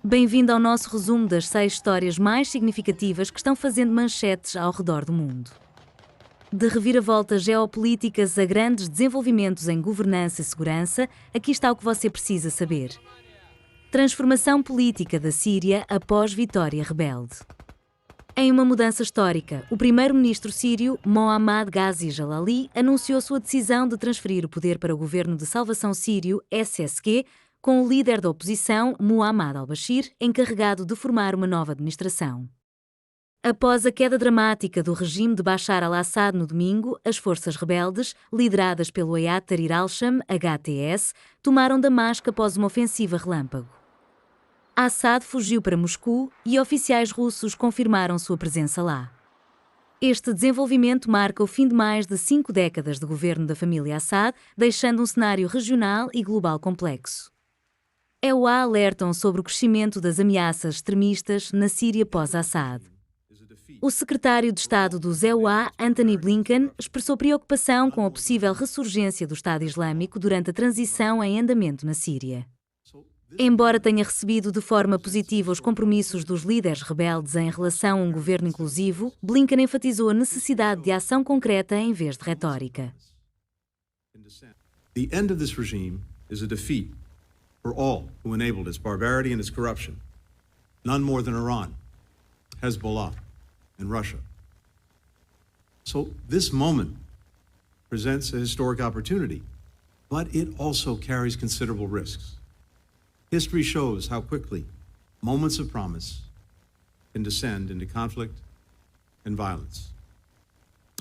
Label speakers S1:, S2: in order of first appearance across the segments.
S1: Bem-vindo ao nosso resumo das 6 histórias mais significativas que estão fazendo manchetes ao redor do mundo. De reviravoltas geopolíticas a grandes desenvolvimentos em governança e segurança, aqui está o que você precisa saber. Transformação política da Síria após vitória rebelde. Em uma mudança histórica, o primeiro-ministro sírio, Mohammad Ghazi Jalali, anunciou sua decisão de transferir o poder para o Governo de Salvação Sírio, SSQ, com o líder da oposição, Muhammad al-Bashir, encarregado de formar uma nova administração. Após a queda dramática do regime de Bashar al-Assad no domingo, as forças rebeldes, lideradas pelo Hayat Tahrir al-Sham, HTS, tomaram Damasco após uma ofensiva relâmpago. Assad fugiu para Moscou e oficiais russos confirmaram sua presença lá. Este desenvolvimento marca o fim de mais de 5 décadas de governo da família Assad, deixando um cenário regional e global complexo. EUA alertam sobre o crescimento das ameaças extremistas na Síria pós-Assad. O secretário de Estado dos EUA, Antony Blinken, expressou preocupação com a possível ressurgência do Estado Islâmico durante a transição em andamento na Síria. Embora tenha recebido de forma positiva os compromissos dos líderes rebeldes em relação a um governo inclusivo, Blinken enfatizou a necessidade de ação concreta em vez de retórica.
S2: The end of this regime is a defeat for all who enabled its barbarity and its corruption. None more than Iran, Hezbollah, and Russia. So this moment presents a historic opportunity, but it also carries considerable risks. History shows how quickly moments of promise can descend into conflict and violence.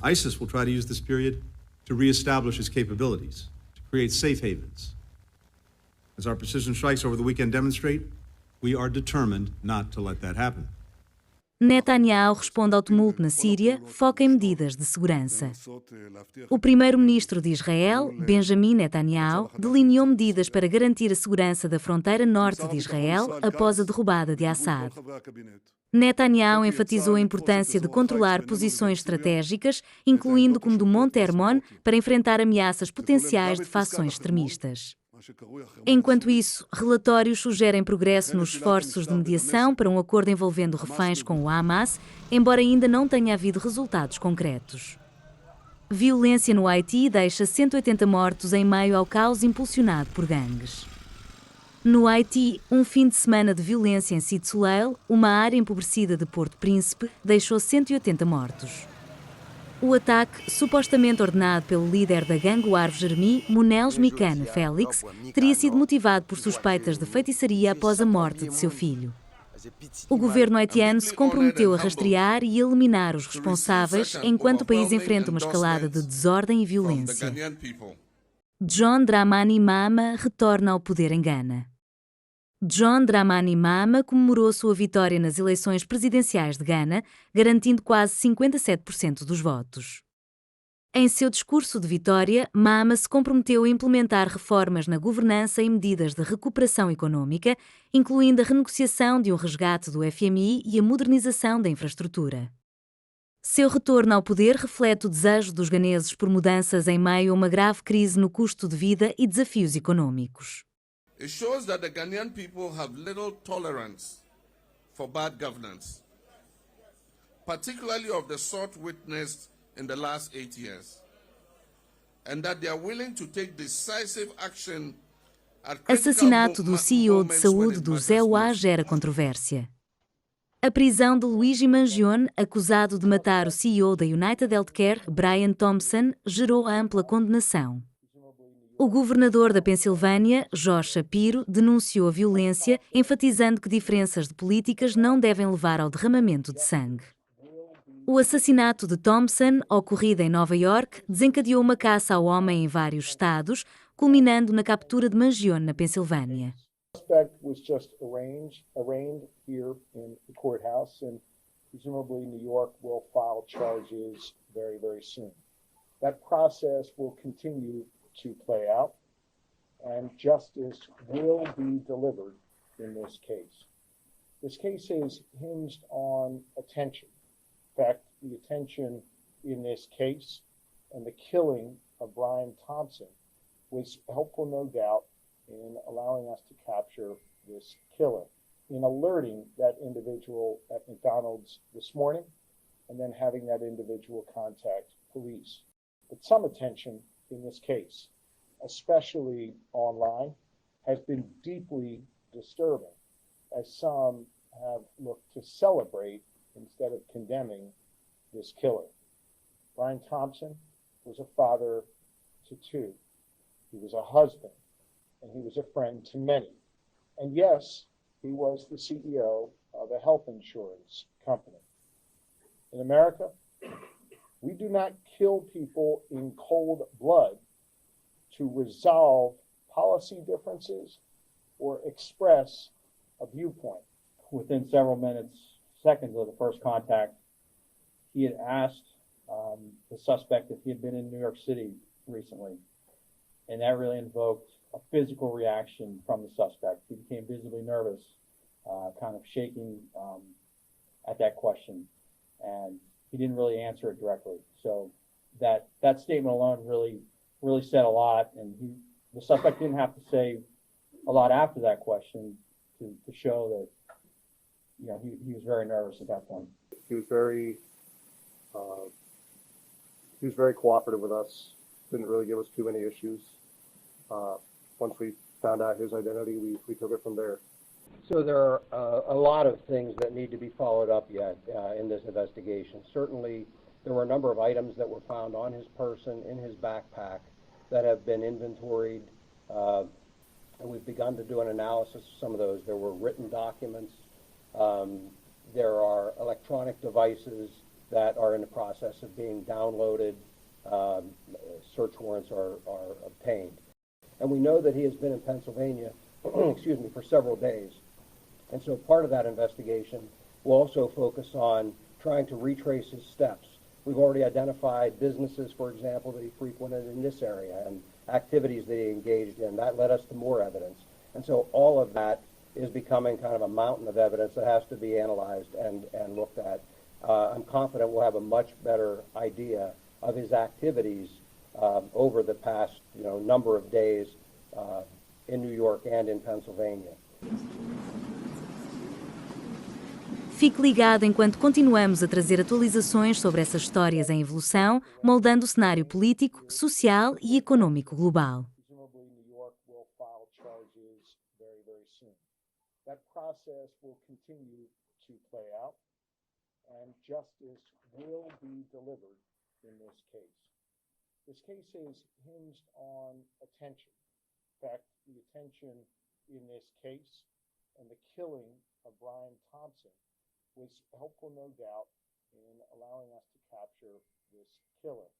S2: ISIS will try to use this period to reestablish its capabilities, to create safe havens. As our precision strikes over the weekend demonstrate, we are determined not to let that happen.
S1: Netanyahu responde ao tumulto na Síria, foca em medidas de segurança. O primeiro-ministro de Israel, Benjamin Netanyahu, delineou medidas para garantir a segurança da fronteira norte de Israel após a derrubada de Assad. Netanyahu enfatizou a importância de controlar posições estratégicas, incluindo como do Monte Hermon, para enfrentar ameaças potenciais de fações extremistas. Enquanto isso, relatórios sugerem progresso nos esforços de mediação para um acordo envolvendo reféns com o Hamas, embora ainda não tenha havido resultados concretos. Violência no Haiti deixa 180 mortos em meio ao caos impulsionado por gangues. No Haiti, um fim de semana de violência em Cité Soleil, uma área empobrecida de Porto Príncipe, deixou 180 mortos. O ataque, supostamente ordenado pelo líder da gangue Arv Jeremy, Mounels Micane Félix, teria sido motivado por suspeitas de feitiçaria após a morte de seu filho. O governo haitiano se comprometeu a rastrear e eliminar os responsáveis enquanto o país enfrenta uma escalada de desordem e violência. John Dramani Mahama retorna ao poder em Gana. John Dramani Mahama comemorou sua vitória nas eleições presidenciais de Gana, garantindo quase 57% dos votos. Em seu discurso de vitória, Mahama se comprometeu a implementar reformas na governança e medidas de recuperação econômica, incluindo a renegociação de um resgate do FMI e a modernização da infraestrutura. Seu retorno ao poder reflete o desejo dos ganeses por mudanças em meio a uma grave crise no custo de vida e desafios econômicos.
S3: It shows that the Ghanaian people have little tolerance for bad governance, particularly of the sort witnessed in the last 8 years, and that they are willing to take decisive action at
S1: Assassinato do CEO de saúde do EUA gera controvérsia. A prisão de Luigi Mangione, acusado de matar o CEO da United Healthcare, Brian Thompson, gerou ampla condenação. O governador da Pensilvânia, Josh Shapiro, denunciou a violência, enfatizando que diferenças de políticas não devem levar ao derramamento de sangue. O assassinato de Thompson, ocorrido em Nova York, desencadeou uma caça ao homem em vários estados, culminando na captura de Mangione na Pensilvânia.
S4: The suspect was just arraigned here in the courthouse, and presumably New York will file charges very, very soon. That process will continue to play out, and justice will be delivered in this case. This case is hinged on attention. In fact, the attention in this case and the killing of Brian Thompson was helpful, no doubt, in allowing us to capture this killer. in alerting that individual at McDonald's this morning and then having that individual contact police. But some attention in this case, especially online, has been deeply disturbing, as some have looked to celebrate instead of condemning this killer. Brian Thompson was a father to two. He was a husband, and he was a friend to many. And yes, he was the CEO of a health insurance company. In America, we do not kill people in cold blood to resolve policy differences or express a viewpoint.
S5: Within several minutes, seconds of the first contact, he had asked the suspect if he had been in New York City recently. And that really invoked a physical reaction from the suspect. He became visibly nervous, kind of shaking at that question. And he didn't really answer it directly. So that statement alone really said a lot. And the suspect didn't have to say a lot after that question to show that, you know, he was very nervous at that point.
S6: He was very cooperative with us. Didn't really give us too many issues. Once we found out his identity, we took it from there.
S7: So there are a lot of things that need to be followed up yet in this investigation. Certainly, there were a number of items that were found on his person, in his backpack, that have been inventoried, and we've begun to do an analysis of some of those. There were written documents. There are electronic devices that are in the process of being downloaded. Search warrants are obtained. And we know that he has been in Pennsylvania, excuse me, for several days. And so part of that investigation will also focus on trying to retrace his steps. We've already identified businesses, for example, that he frequented in this area and activities that he engaged in. That led us to more evidence. And so all of that is becoming kind of a mountain of evidence that has to be analyzed and looked at. I'm confident we'll have a much better idea of his activities over the past number of days in New York and in Pennsylvania.
S1: Fique ligado enquanto continuamos a trazer atualizações sobre essas histórias em evolução, moldando o cenário político, social e econômico global.
S4: Presumably, New York will file charges very, very soon. That process will continue to play out, and justice will be delivered in this case. This case is hinged on attention. In fact, the attention in this case and the killing of Brian Thompson was helpful, no doubt, in allowing us to capture this killer.